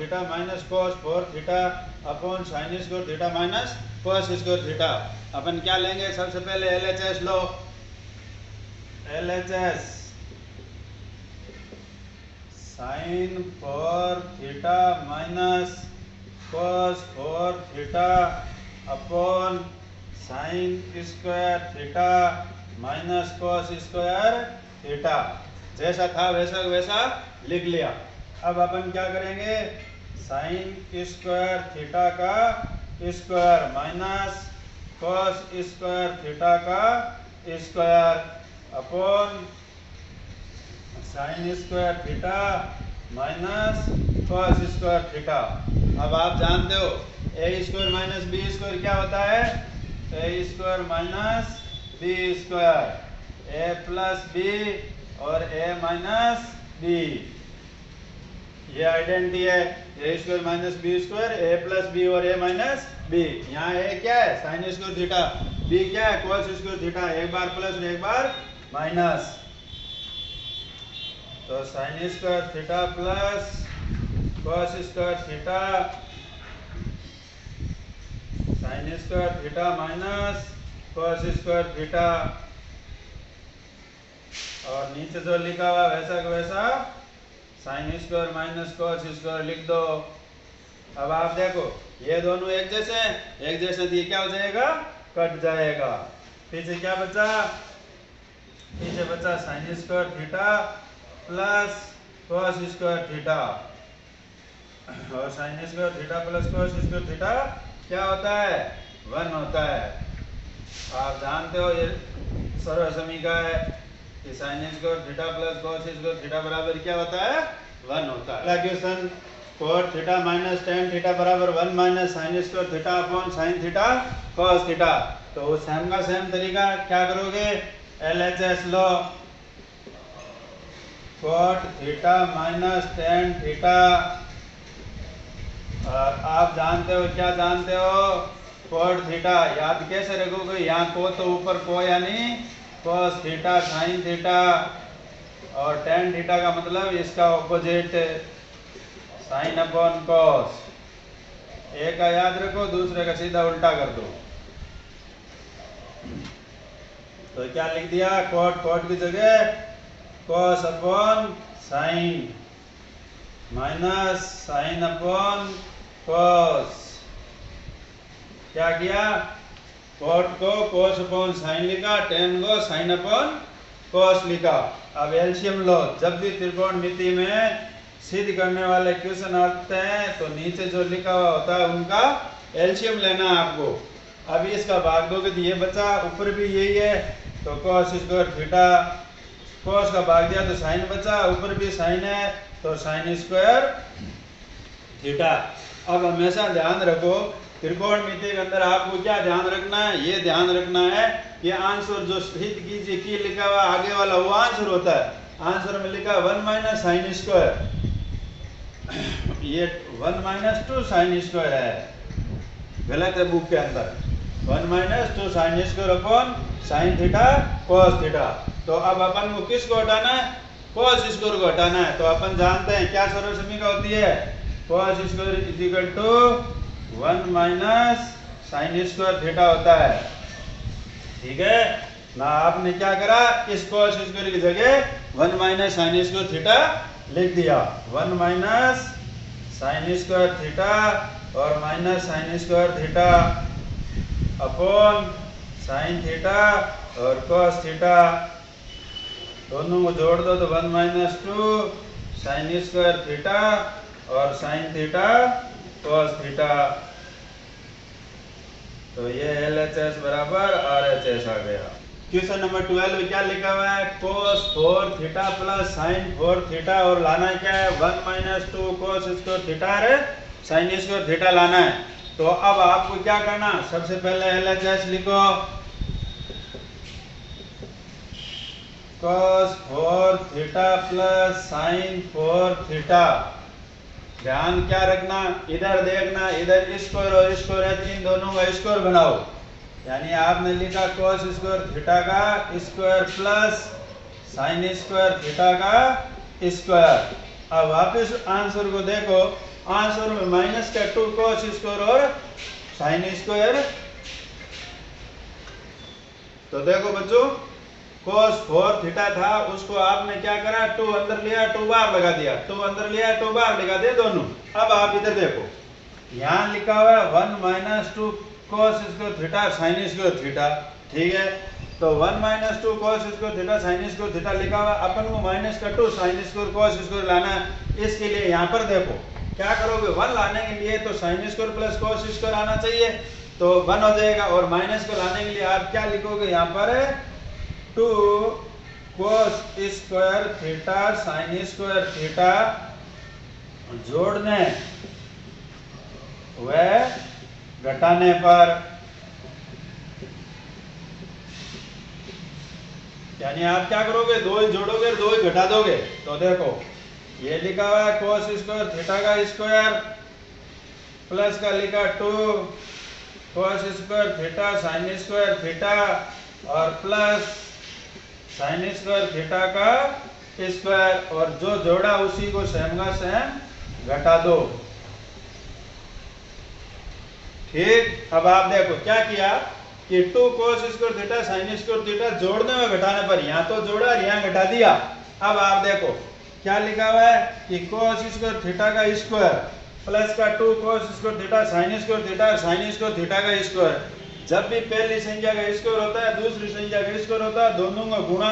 Theta minus cos 4 theta upon sine square theta minus cos square theta. अपन क्या लेंगे, सबसे पहले LHS लो। LHS sine 4 theta minus cos 4 theta upon sine square theta minus cos square theta. जैसा था वैसा वैसा लिख लिया। अब अपन क्या करेंगे, साइन स्क्वायर थीटा का square minus cos square theta का square upon sine square theta minus cos square theta. अब आप जानते हो A square minus B square क्या होता है, A square minus B square, A plus B और ए माइनस बी, ये आइडेंटिटी है। A square minus B square, A plus B और ए माइनस बी। यहाँ ए क्या है, साइन स्क्वायर थीटा, बी क्या है, कॉस स्क्वायर थीटा, एक बार प्लस और एक बार माइनस। तो sign square theta plus cos square theta, sine square theta minus cos square theta, और नीचे जो लिखा हुआ वैसा का वैसा sine square minus cos square लिख दो। अब आप देखो ये दोनों एक जैसे दिए, क्या हो जाएगा, कट जाएगा। पीछे क्या बचा, पीछे बचा sine square theta plus cos square theta, और sine square theta plus cos square theta क्या होता है, 1 होता है। आप जानते हो ये सर्वसमीका है कि sign square theta plus cos square theta बराबर क्या होता है, 1 होता है। अगला question, cot theta minus tan theta बराबर 1 minus sine square theta upon sine theta cos theta. तो सेम का सेम तरीका क्या करोगे, LHS लो। cot theta minus tan theta, और आप जानते हो क्या जानते हो, cot थीटा याद कैसे रखोगे, यहाँ को तो ऊपर को यानी cos थीटा साइन थीटा, और tan थीटा का मतलब इसका ऑपोजिट साइन अपॉन कॉस। एक का याद रखो, दूसरे का सीधा उल्टा कर दो। तो क्या लिख दिया, cot की जगह cos upon sine minus sine upon cos. क्या किया, cot को cos अपॉन साइन लिखा, tan को साइन अपॉन कॉस लिखा। अब एलसीएम लो। जब भी त्रिकोणमिति में सिद्ध करने वाले क्वेश्चन आते हैं तो नीचे जो लिखा हुआ होता है उनका एलसीएम लेना है आपको। अब इसका भाग दोगे तो ये बचा, ऊपर भी यही है तो cos स्क्वायर थीटा, cos का भाग दिया तो साइन बचा, ऊपर भी साइन है तो साइन स्क्वायर थीटा। अब हमेशा ध्यान रखो त्रिकोणमिति के अंदर आपको क्या ध्यान रखना है, ये ध्यान रखना है कि आंसर जो सिद्ध कीजिए की लिखा हुआ आगे वाला वो आंसर होता है। आंसर में लिखा 1 माइनस साइन स्क्वायर, ये 1 माइनस 2 साइन स्क्वायर है, गलत है बुक के अंदर। 1 minus 2 sine square upon sine theta cos theta. तो अब अपन को किसको हटाना है, कॉस स्क्वायर को हटाना है। तो अपन जानते हैं क्या सर्वसमीका होती है, cos square is equal to 1 minus sine square theta होता है। ठीक है ना, आपने क्या करा, इस cos स्क्वायर की जगह 1 माइनस साइन स्क्वायर थीटा लिख दिया। 1 माइनस साइन स्क्वायर थीटा और minus sine square theta upon sine theta और cos थीटा, दोनों को जोड़ दो तो 1 माइनस 2 साइन स्क्वायर थीटा और साइन थीटा cos थीटा। तो ये LHS बराबर RHS आ गया। क्वेश्चन नंबर 12 में क्या लिखा हुआ है, cos 4 theta plus sign 4 theta, और लाना क्या है 1 माइनस 2 cos स्क्वायर थीटा है साइन स्क्वायर थीटा लाना है। तो अब आपको क्या करना, सबसे पहले LHS लिखो, cos 4 theta plus sign 4 theta. ध्यान क्या रखना, इधर देखना, इधर स्क्वायर और स्क्वायर है, इन दोनों का स्क्वायर बनाओ। यानी आपने लिखा cos स्क्वायर थीटा का square plus sine square theta का स्क्वायर। अब वापस आंसर को देखो, आंसर में माइनस का 2 cos स्क्वायर और साइन स्क्वायर। तो देखो बच्चों, cos 4 थीटा था, उसको आपने क्या करा, 2 अंदर लिया, 2 बाहर लगा दिया, 2 अंदर लिया, 2 बाहर लगा दिया दोनों। अब आप इधर देखो, यहाँ लिखा हुआ है 1 minus 2 cos square theta sine square theta, ठीक है। तो 1 minus 2 cos square theta sine square theta लिखा हुआ, अपन को माइनस का 2 साइन स्क्वायर cos स्क्वायर लाना है। इसके लिए यहाँ पर देखो क्या करोगे, 1 लाने के लिए तो sine square plus cos square आना चाहिए, तो 1 हो जाएगा। और माइनस को लाने के लिए आप क्या लिखोगे, यहाँ पर 2 cos square theta sine square theta जोड़ने व घटाने पर, यानी आप क्या करोगे, 2 ही जोड़ोगे, 2 ही घटा दोगे। तो देखो ये लिखा हुआ है cos स्क्वायर थीटा का स्क्वायर प्लस का लिखा 2 cos square theta sine square theta और प्लस साइन स्क्वायर थीटा का स्क्वायर, और जो जोड़ा उसी को सेम का सेम घटा दो, ठीक। अब आप देखो क्या किया कि 2 cos square theta sine square theta जोड़ने में घटाने पर, यहाँ तो जोड़ा और यहाँ घटा दिया। अब आप देखो क्या लिखा हुआ है कि cos स्क्वायर थीटा का स्क्वायर प्लस का 2 cos square theta sine square theta और साइन स्क्वायर थीटा का स्क्वायर। जब भी पहली संख्या का स्क्वायर होता है, दूसरी संख्या का स्क्वायर होता है, दोनों का गुणा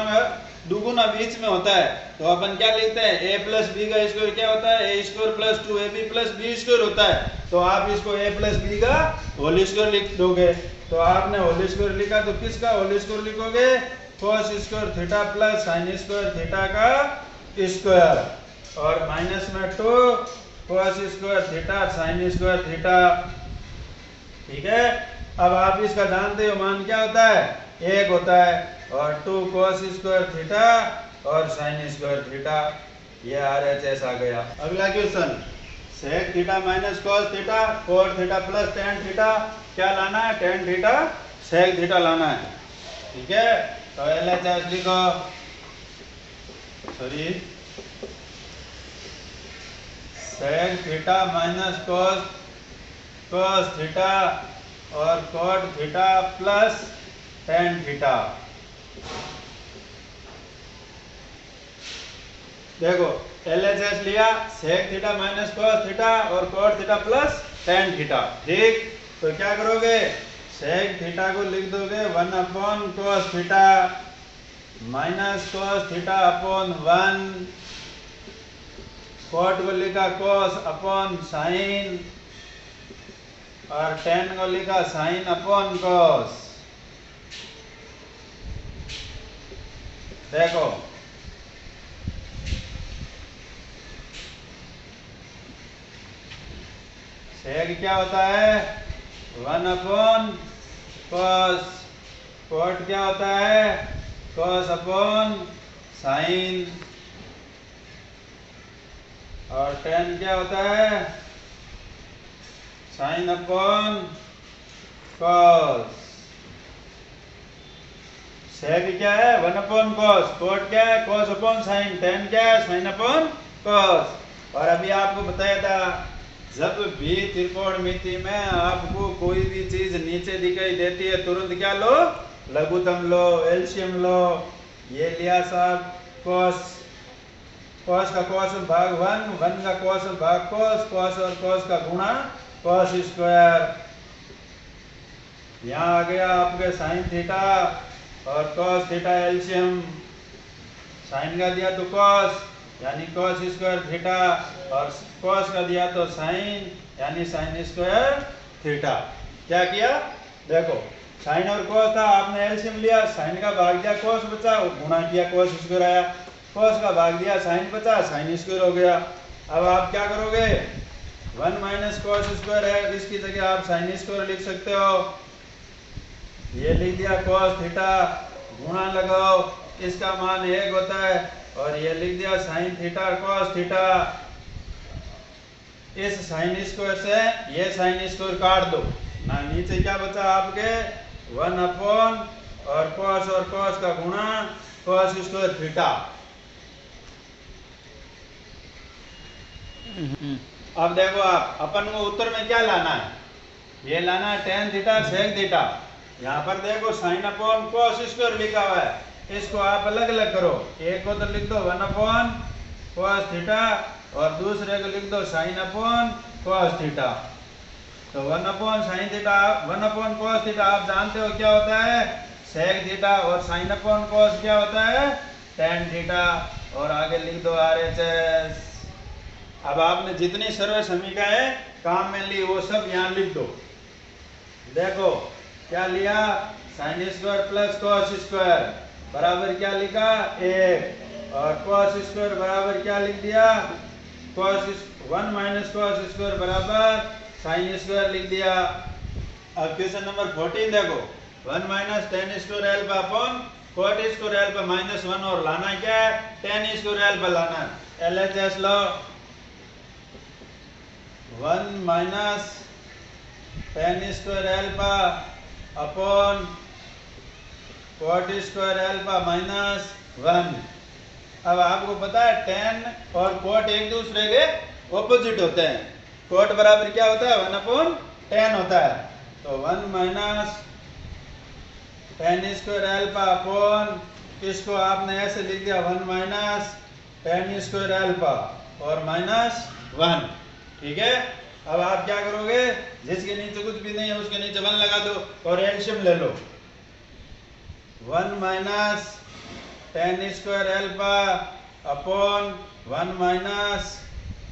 दुगुना बीच में होता है, तो अपन क्या लिखते हैं, a प्लस बी का स्क्वायर क्या होता है, a square plus 2ab plus B square होता है। तो आप इसको a प्लस बी का होल स्क्वायर लिख दोगे। तो आपने होल स्क्वायर लिखा, तो किसका होल स्क्वायर लिखोगे, cos square theta plus sine square theta का स्क्वायर, और माइनस में 2 cos square theta sine square theta, ठीक है। अब आप इसका जानते हो मान क्या होता है, 1 होता है, और 2 cos स्क्वायर थीटा और साइन स्क्वायर थीटा, ये RHS आ गया। अगला question, sec theta minus cos theta cot theta plus tan theta, क्या लाना है, tan थीटा sec थीटा लाना है, ठीक है। तो LHS लिखो, sorry, sec theta minus cos theta और cot theta plus tan theta. देखो LHS लिया, sec theta minus cos theta और cot theta plus tan theta, ठीक। तो क्या करोगे, sec थीटा को लिख दोगे 1 upon cos theta minus cos theta upon 1, cot को लिखा cos अपॉन साइन और tan को लिखा साइन अपॉन cos। देखो sec क्या होता है, 1 अपॉन cos, cot क्या होता है, cos अपॉन साइन, और tan क्या होता है, साइन अपॉन cos। sec क्या है, 1 अपॉन cos, cot क्या है, cos अपॉन साइन, tan क्या है, साइन अपॉन cos। और अभी आपको बताया था, जब भी त्रिकोणमिति में आपको कोई भी चीज नीचे दिखाई देती है, तुरंत क्या लो, लघुत्तम लो, एलसीएम लो। ये लिया साहब cos, cos का cos भाग 1, 1 का cos भाग cos, cos और cos का गुणा cos स्क्वायर। यहाँ आ गया आपके साइन थीटा और cos थीटा एलसीएम, साइन का दिया तो cos यानी cos स्क्वायर थीटा, और cos का दिया तो साइन यानी साइन स्क्वायर थीटा। क्या किया, देखो साइन और cos था, आपने एलसीएम लिया, साइन का भाग दिया cos बचा, गुणा किया cos स्क्वायर आया, cos का भाग दिया साइन बचा, साइन स्क्वायर हो गया। अब आप क्या करोगे, 1 माइनस cos स्क्वायर है, इसकी जगह आप साइन स्क्वायर लिख सकते हो। ये लिख दिया cos थीटा, गुणा लगाओ, इसका मान 1 होता है, और ये लिख दिया साइन थीटा cos थीटा। इस साइन स्क्वायर से ये साइन स्क्वायर काट दो ना, नीचे क्या बचा आपके, 1 अपॉन और cos का गुणा cos स्क्वायर थीटा। अब देखो आप अपन को उत्तर में क्या लाना है, ये लाना है टेन थीटा सेक थीटा। यहाँ पर देखो साइन अपॉन कॉस स्क्वायर लिखा हुआ है, इसको आप अलग अलग करो। एक को तो लिख दो 1 अपॉन कॉस थीटा और दूसरे को लिख दो साइन अपॉन कॉस थीटा। तो 1 upon sine theta 1 upon cos theta आप जानते हो क्या होता है सेक थीटा, और साइन अपॉन कॉस क्या होता है टेन थीटा, और आगे लिख दो RHS। अब आपने जितनी सर्व समीकरणें काम में ली वो सब यहाँ लिख दो। देखो क्या लिया sine square plus cos square बराबर क्या लिखा 1, और कॉस स्क्वायर बराबर क्या लिख दिया कॉस 1 माइनस कॉस स्क्वायर बराबर साइन स्क्वायर लिख दिया। अब क्वेश्चन नंबर 14 देखो 1 minus tan square alpha upon cot square alpha minus 1, और लाना क्या है टेन स्क्वायर एल्फा लाना है। LHS लो 1 minus tan square alpha upon cot square alpha minus 1। अब आपको पता है टेन और कॉट एक दूसरे के ऑपोजिट होते हैं। कॉट बराबर क्या होता है 1 अपॉन टेन होता है, तो 1 minus tan square alpha upon, इसको आपने ऐसे लिख दिया 1 माइनस टेन स्क्वायर एल्फा और माइनस 1। ठीक है, अब आप क्या करोगे जिसके नीचे कुछ भी नहीं है उसके नीचे 1 लगा दो और एलसीएम ले लो। 1 minus tan square alpha upon 1 minus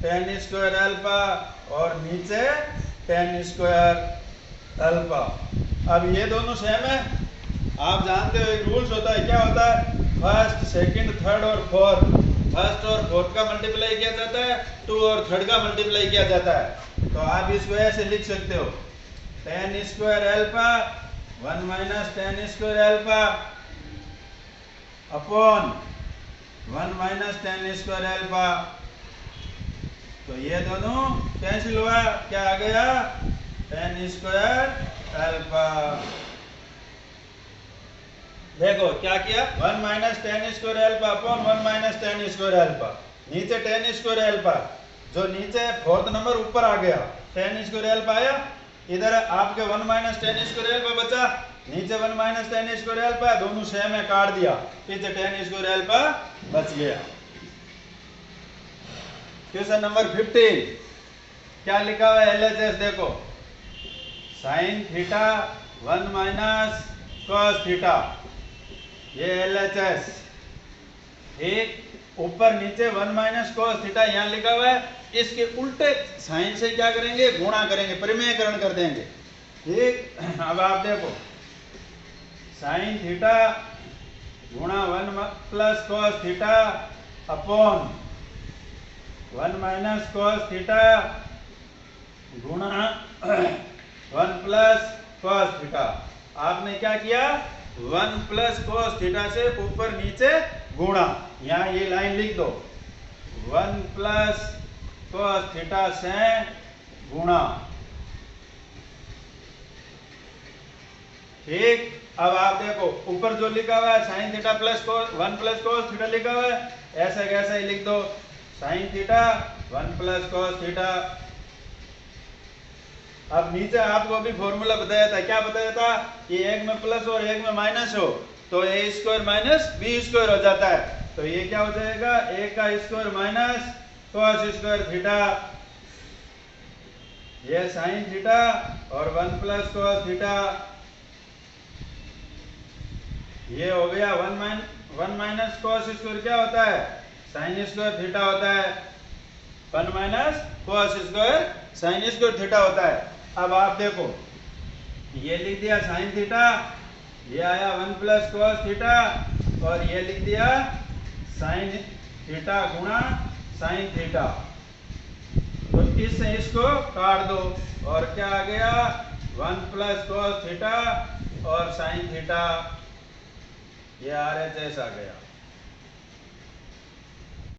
tan square alpha और नीचे टेन स्क्वायर एल्फा। अब ये दोनों सेम है, आप जानते हो एक रूल्स होता है, क्या होता है फर्स्ट सेकंड थर्ड और फोर्थ, फर्स्ट और फोर्थ का मल्टीप्लाई किया जाता है, 2 और थर्ड का मल्टीप्लाई किया जाता है। तो आप इसको ऐसे लिख सकते हो ten square alpha 1 minus tan square alpha upon 1 minus tan square alpha. तो ये दोनों कैंसिल हुआ, क्या आ गया टेन स्क्वायर एल्फा। देखो क्या किया 1 minus tan square alpha upon 1 minus tan square alpha, नीचे टेन स्क्वायर एल्फा, जो नीचे फोर्थ नंबर ऊपर आ गया टेन स्क्वायर एल्फा आया, इधर आपके 1 माइनस टेन स्क्वायर एल्फा बचा, नीचे 1 माइनस टेन स्क्वायर एल्फा, दोनों सेम है काट दिया, पीछे टेन स्क्वायर एल्फा बच गया। क्वेश्चन नंबर 15 क्या लिखा हुआ है LHS देखो sine theta 1 minus cos theta, ये LHS। ठीक, ऊपर नीचे 1 माइनस कॉस थीटा यहाँ लिखा हुआ है, इसके उल्टे साइन से क्या करेंगे गुणा करेंगे, परिमेयकरण कर देंगे। ठीक, अब आप देखो साइन थीटा गुणा 1 plus cos theta upon 1 minus cos theta गुणा 1 प्लस कॉस थीटा। आपने क्या किया 1 प्लस कॉस थीटा से ऊपर नीचे गुणा, यहाँ ये लाइन लिख दो 1 प्लस कॉस थीटा से गुणा। ठीक, अब आप देखो ऊपर जो लिखा हुआ है sine theta plus cos 1 plus cos theta लिखा हुआ है, ऐसा कैसा ही लिख दो sine theta 1 plus cos theta. अब नीचे आपको अभी फॉर्मूला बताया था, क्या बताया था कि एक में प्लस और एक में माइनस हो तो ए स्क्वायर माइनस बी स्क्वायर हो जाता है, तो ये क्या हो जाएगा ए का square minus cos square theta, ये साइन थीटा और 1 प्लस कॉस थीटा, ये हो गया 1 माइनस कॉस स्क्वायर क्या होता है साइन स्क्वायर थीटा होता है, 1 minus cos square sine square theta होता है। अब आप देखो ये लिख दिया साइन थीटा, ये आया 1 प्लस कॉस थीटा, और ये लिख दिया साइन थीटा गुणा साइन थीटा, तो इससे इसको काट दो और क्या आ गया 1 प्लस कॉस थीटा और साइन थीटा, ये RHS आ गया।